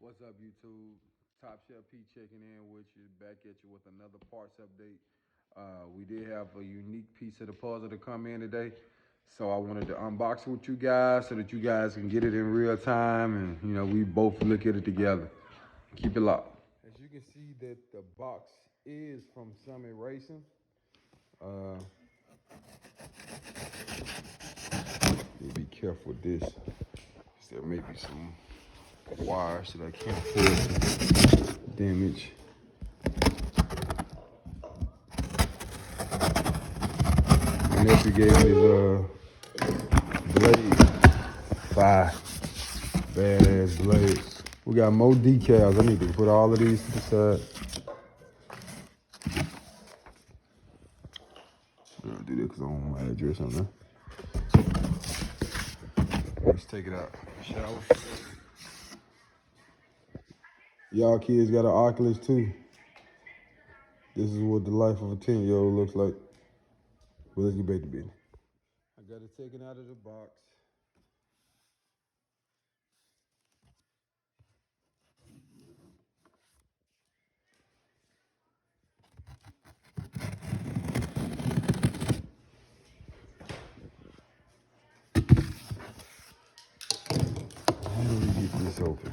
What's up, YouTube? Top Chef P checking in with you, back at you with another parts update. We did have a unique piece of the puzzle to come in today, so I wanted to unbox it with you guys so that you guys can get it in real time, and we both look at it together. Keep it locked. As you can see, that the box is from Summit Racing. Be careful with this. There may be some wires that I can't afford damage. And next we gave me this blade, 5 badass blades. We got more decals. I need to put all of these to the side. I'll do that because I don't want my address on there. Let's take it out. Shower. Y'all kids got an Oculus too. This is what the life of a 10-year-old looks like. Well, let's get back to business. I got it taken out of the box. How do we get this open?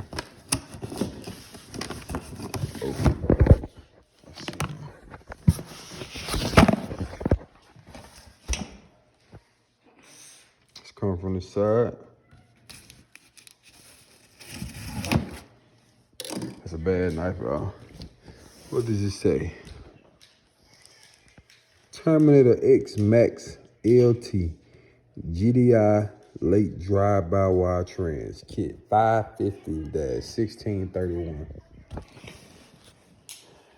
Come from the side. That's a bad knife, y'all. What does it say? Terminator X Max LT GDI late drive-by-wire trans kit 550-1631.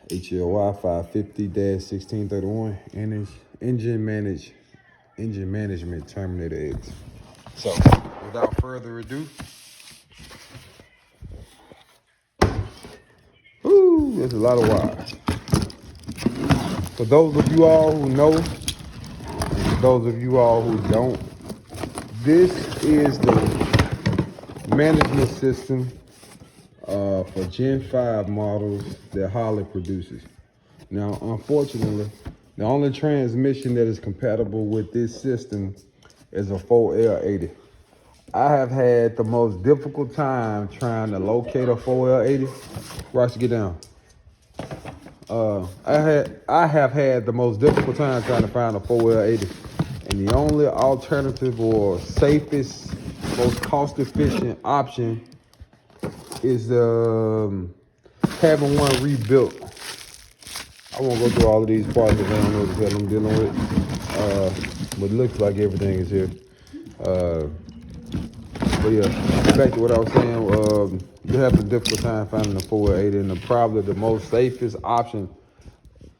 HLY 550-1631 and engine management Terminator X. So, without further ado, there's a lot of wires. For those of you all who know, and for those of you all who don't, this is the management system for Gen 5 models that Holley produces. Now, unfortunately, the only transmission that is compatible with this system is a 4L80. I have had the most difficult time trying to locate a 4L80. Watch, get down. I have had the most difficult time trying to find a 4L80, and the only alternative or safest, most cost-efficient option is having one rebuilt. I won't go through all of these parts because I don't know what the hell I'm dealing with. But it looks like everything is here. But yeah, back to what I was saying. You have a difficult time finding a 480, and probably the most safest option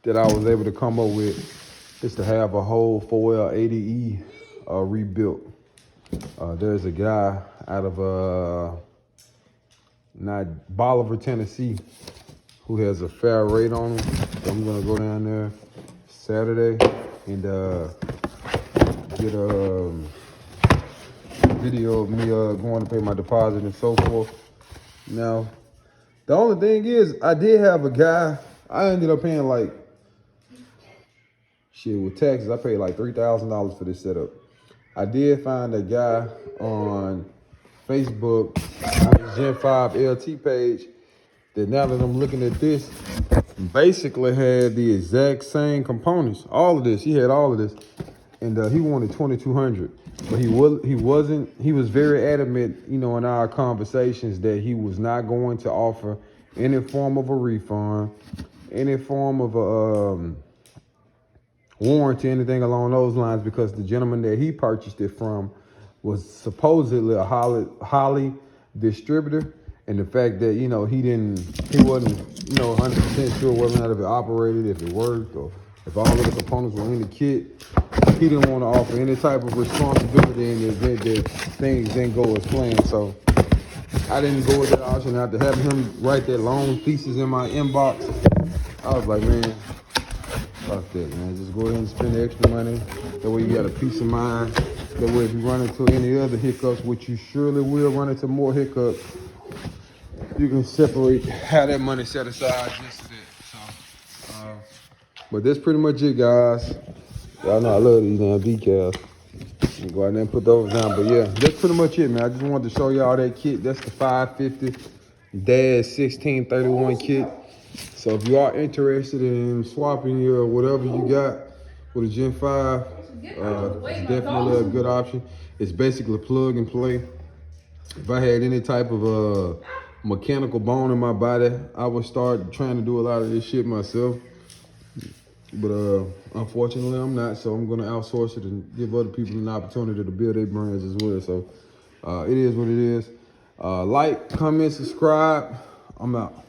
that I was able to come up with is to have a whole 4L80E rebuilt. There's a guy out of Bolivar, Tennessee, who has a fair rate on him. So I'm gonna go down there Saturday and get a video of me going to pay my deposit and so forth. Now, the only thing is, I did have a guy. I ended up paying like with taxes. I paid like $3,000 for this setup. I did find a guy on Facebook on the Gen 5 LT page that, now that I'm looking at this, basically had the exact same components. All of this, he had all of this, and he wanted $2,200. But he was very adamant, in our conversations, that he was not going to offer any form of a refund, any form of a warranty, anything along those lines, because the gentleman that he purchased it from was supposedly a Holley distributor, and the fact that he wasn't 100% sure whether or not if it operated, if it worked, or if all of the components were in the kit. He didn't want to offer any type of responsibility in the event that things didn't go as planned. So I didn't go with that option. After having him write that long thesis in my inbox, I was like, man, fuck that, man. Just go ahead and spend the extra money. That way you got a peace of mind. That way if you run into any other hiccups, which you surely will run into more hiccups, you can separate, have that money set aside just for that. So, but that's pretty much it, guys. Y'all know I love these damn decals. You go out there and put those down. But yeah, that's pretty much it, man. I just wanted to show y'all that kit. That's the 550-1631 kit. So if you are interested in swapping your whatever you got with a Gen 5, it's definitely a good option. It's basically plug and play. If I had any type of mechanical bone in my body, I would start trying to do a lot of this shit myself. But unfortunately, I'm not. So I'm going to outsource it and give other people an opportunity to build their brands as well. So it is what it is. Like, comment, subscribe. I'm out.